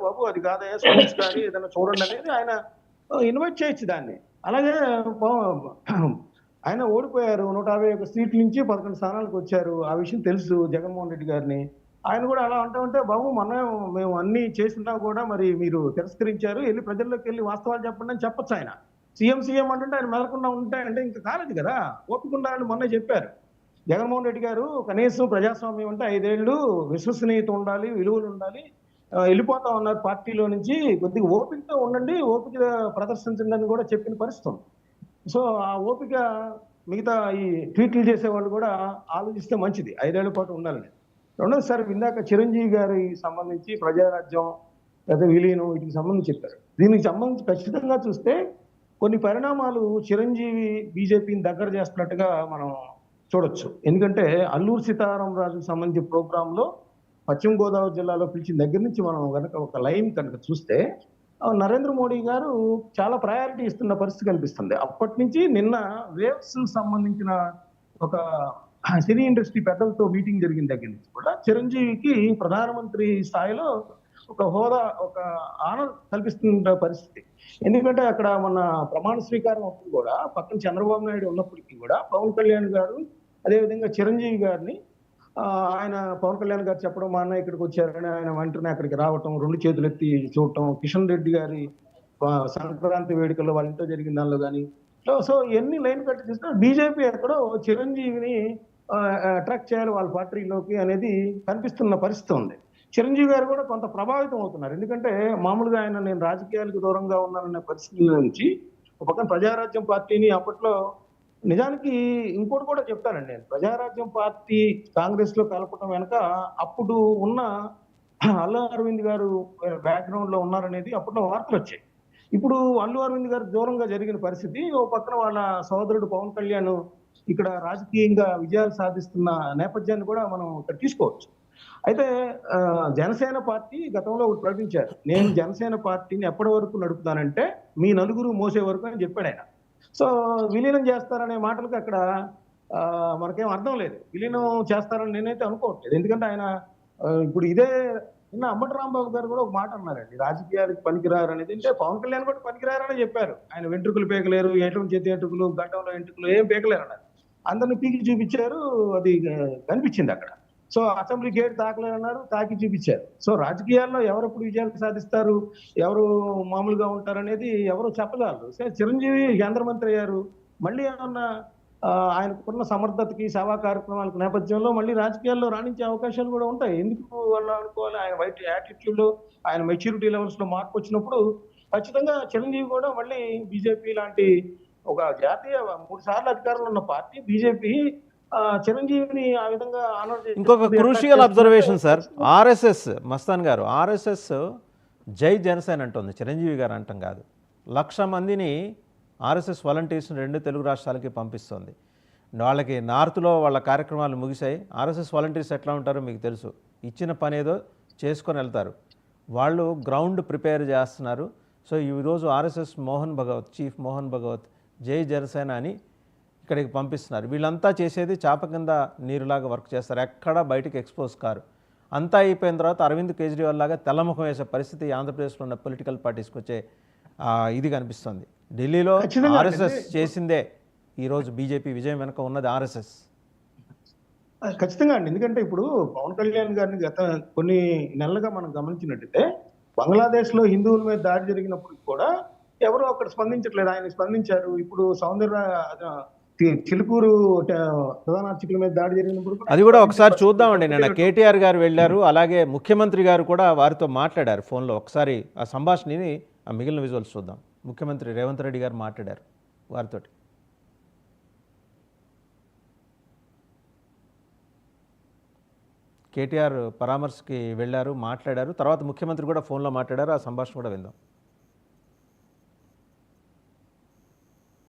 బాబు అది కాదయ్యా స్కూల్స్ కానీ ఏదైనా చూడండి అనేది ఆయన ఇన్వైట్ చేయొచ్చు దాన్ని. అలాగే ఆయన ఓడిపోయారు, 151 సీట్ల నుంచి 11 స్థానాలకు వచ్చారు. ఆ విషయం తెలుసు జగన్మోహన్ రెడ్డి గారిని. ఆయన కూడా అలా అంటా ఉంటే, బాబు మేము అన్ని చేసినా కూడా మరి మీరు తిరస్కరించారు, వెళ్ళి ప్రజల్లోకి వెళ్ళి వాస్తవాలు చెప్పండి అని చెప్పొచ్చు ఆయన. సీఎం అంటుంటే ఆయన మెదలకుండా ఉంటాయంటే ఇంకా కాలేదు కదా, ఓపిక ఉండాలని మొన్నే చెప్పారు జగన్మోహన్ రెడ్డి గారు. కనీసం ప్రజాస్వామ్యం అంటే 5 ఏళ్ళు విశ్వసనీయత ఉండాలి, విలువలు ఉండాలి, వెళ్ళిపోతా ఉన్నారు పార్టీలో నుంచి, కొద్దిగా ఓపికతో ఉండండి, ఓపిక ప్రదర్శించండి అని కూడా చెప్పిన పరిస్థితి ఉంది. సో ఆ ఓపిక మిగతా ఈ ట్వీట్లు చేసేవాళ్ళు కూడా ఆలోచిస్తే మంచిది, 5 ఏళ్ల పాటు ఉండాలని. రెండోది సార్, ఇందాక చిరంజీవి గారి సంబంధించి ప్రజారాజ్యం లేదా విలీనం వీటికి సంబంధించి చెప్పారు. దీనికి సంబంధించి ఖచ్చితంగా చూస్తే కొన్ని పరిణామాలు చిరంజీవి బీజేపీని దగ్గర చేస్తున్నట్టుగా మనం చూడొచ్చు. ఎందుకంటే అల్లూరు సీతారామరాజుకు సంబంధించిన ప్రోగ్రామ్ లో పశ్చిమ గోదావరి జిల్లాలో పిలిచిన దగ్గర నుంచి మనం కనుక ఒక లైన్ కనుక చూస్తే నరేంద్ర మోడీ గారు చాలా ప్రయారిటీ ఇస్తున్న పరిస్థితి కనిపిస్తుంది. అప్పటి నుంచి నిన్న వేవ్స్ సంబంధించిన ఒక సినీ ఇండస్ట్రీ పెద్దలతో మీటింగ్ జరిగిన దగ్గర నుంచి కూడా చిరంజీవికి ప్రధానమంత్రి స్థాయిలో ఒక హోదా, ఒక ఆనర్ కల్పిస్తున్న పరిస్థితి. ఎందుకంటే అక్కడ మన ప్రమాణ స్వీకారం అప్పుడు కూడా పక్కన చంద్రబాబు నాయుడు ఉన్నప్పటికీ కూడా పవన్ కళ్యాణ్ గారు అదేవిధంగా చిరంజీవి గారిని ఆయన పవన్ కళ్యాణ్ గారు చెప్పడం, మా అన్న ఇక్కడికి వచ్చారని ఆయన వెంటనే అక్కడికి రావటం, 2 చేతులు ఎత్తి చూడటం, కిషన్ రెడ్డి గారి సంక్రాంతి వేడుకల్లో వాళ్ళ ఇంట్లో జరిగిన దానిలో కానీ సో ఎన్ని లైన్ కట్టి చూస్తే బీజేపీ ఎక్కడో చిరంజీవిని అట్రాక్ట్ చేయాలి వాళ్ళ పార్టీలోకి అనేది కనిపిస్తున్న పరిస్థితి ఉంది. చిరంజీవి గారు కూడా కొంత ప్రభావితం అవుతున్నారు. ఎందుకంటే మామూలుగా ఆయన నేను రాజకీయాలకు దూరంగా ఉన్నానన్న పరిస్థితి నుంచి ఒక పక్కన ప్రజారాజ్యం పార్టీని అప్పట్లో, నిజానికి ఇంకోటి కూడా చెప్తానండి నేను, ప్రజారాజ్యం పార్టీ కాంగ్రెస్ లో కలపడం వెనక అప్పుడు ఉన్న అల్లు అరవింద్ గారు బ్యాక్గ్రౌండ్ లో ఉన్నారనేది అప్పట్లో వార్తలు వచ్చాయి. ఇప్పుడు అల్లు అరవింద్ గారు దూరంగా జరిగిన పరిస్థితి, ఓ పక్కన వాళ్ళ సోదరుడు పవన్ కళ్యాణ్ ఇక్కడ రాజకీయంగా విజయాలు సాధిస్తున్న నేపథ్యాన్ని కూడా మనం ఇక్కడ తీసుకోవచ్చు. అయితే జనసేన పార్టీ గతంలో ఒకటి ప్రకటించారు, నేను జనసేన పార్టీని ఎప్పటి వరకు నడుపుతానంటే మీ నలుగురు మోసే వరకు అని చెప్పాడు ఆయన. సో విలీనం చేస్తారనే మాటలకు అక్కడ మనకేం అర్థం లేదు. విలీనం చేస్తారని నేనైతే అనుకోవట్లేదు. ఎందుకంటే ఆయన ఇప్పుడు ఇదే నిన్న అంబటి రాంబాబు గారు కూడా ఒక మాట అన్నారండి, రాజకీయాలకు పనికిరారు అనేది. అంటే పవన్ కళ్యాణ్ కూడా పనికిరారని చెప్పారు. ఆయన వెంట్రుకలు పీకలేరు, చేతి వెంట్రుకలు, గడ్డంలో వెంట్రుకలు ఏం పీకలేరు అన్నారు. అందరిని పీకి చూపించారు, అది కనిపించింది అక్కడ. సో అసెంబ్లీ గేట్ తాకలేరు అన్నారు, తాకి చూపించారు. సో రాజకీయాల్లో ఎవరెప్పుడు విజయాలు సాధిస్తారు, ఎవరు మామూలుగా ఉంటారు అనేది ఎవరు చెప్పగలరు. సో చిరంజీవి కేంద్ర మంత్రి అయ్యారు, మళ్ళీ ఏమన్నా ఆయనకున్న సమర్థతకి, సేవా కార్యక్రమాలకు నేపథ్యంలో మళ్ళీ రాజకీయాల్లో రాణించే అవకాశాలు కూడా ఉంటాయి. ఎందుకు అలా అనుకోవాలి, ఆయన వైట్ యాటిట్యూడ్, ఆయన మెచ్యూరిటీ లెవెల్స్ లో మార్పు వచ్చినప్పుడు ఖచ్చితంగా చిరంజీవి కూడా మళ్ళీ బీజేపీ లాంటి ఒక జాతీయ 3 సార్లు అధికారంలో ఉన్న పార్టీ బీజేపీ చిరంజీవిని ఆ విధంగా ఆనర్ చేసి. ఇంకొక crucial observation sir, RSS Mastan గారు, ఆర్ఎస్ఎస్ జై జనసేన అంటుంది, చిరంజీవి గారు అంటాం కాదు. 1,00,000 మందిని ఆర్ఎస్ఎస్ వాలంటీర్స్ని 2 తెలుగు రాష్ట్రాలకి పంపిస్తుంది. వాళ్ళకి నార్త్లో వాళ్ళ కార్యక్రమాలు ముగిశాయి. ఆర్ఎస్ఎస్ వాలంటీర్స్ ఎట్లా ఉంటారో మీకు తెలుసు, ఇచ్చిన పని ఏదో చేసుకొని వెళ్తారు. వాళ్ళు గ్రౌండ్ ప్రిపేర్ చేస్తున్నారు. సో ఈరోజు ఆర్ఎస్ఎస్ మోహన్ భగవత్, చీఫ్ మోహన్ భగవత్ జై జనసేన అని ఇక్కడికి పంపిస్తున్నారు. వీళ్ళంతా చేసేది చాప కింద నీరులాగా వర్క్ చేస్తారు, ఎక్కడా బయటకు ఎక్స్పోజ్ కారు. అంతా అయిపోయిన తర్వాత అరవింద్ కేజ్రీవాల్ లాగా తెల్లముఖం వేసే పరిస్థితి ఆంధ్రప్రదేశ్లో ఉన్న పొలిటికల్ పార్టీస్కి వచ్చే ఇది కనిపిస్తుంది. ఢిల్లీలో ఆర్ఎస్ఎస్ చేసిందే ఈరోజు బీజేపీ విజయం వెనుక ఉన్నది ఆర్ఎస్ఎస్. ఖచ్చితంగా అండి. ఎందుకంటే ఇప్పుడు పవన్ కళ్యాణ్ గారిని గత కొన్ని నెలలుగా మనం గమనించినట్టయితే బంగ్లాదేశ్ లో హిందువుల మీద దాడి జరిగినప్పుడు కూడా ఎవరు అక్కడ స్పందించట్లేదు, ఆయన స్పందించారు. ఇప్పుడు చిలుకూరు ప్రధాన అర్చకుల మీద దాడి జరిగినప్పుడు అది కూడా ఒకసారి చూద్దామండి. నిన్న కేటీఆర్ గారు వెళ్ళారు, అలాగే ముఖ్యమంత్రి గారు కూడా వారితో మాట్లాడారు ఫోన్లో. ఒకసారి ఆ సంభాషణని, ఆ మిగిలిన విజువల్స్ చూద్దాం. ముఖ్యమంత్రి రేవంత్ రెడ్డి గారు మాట్లాడారు వారితో. కేటీఆర్ పరామర్శకి వెళ్ళారు, మాట్లాడారు. తర్వాత ముఖ్యమంత్రి కూడా ఫోన్లో మాట్లాడారు. ఆ సంభాషణ కూడా విందాం.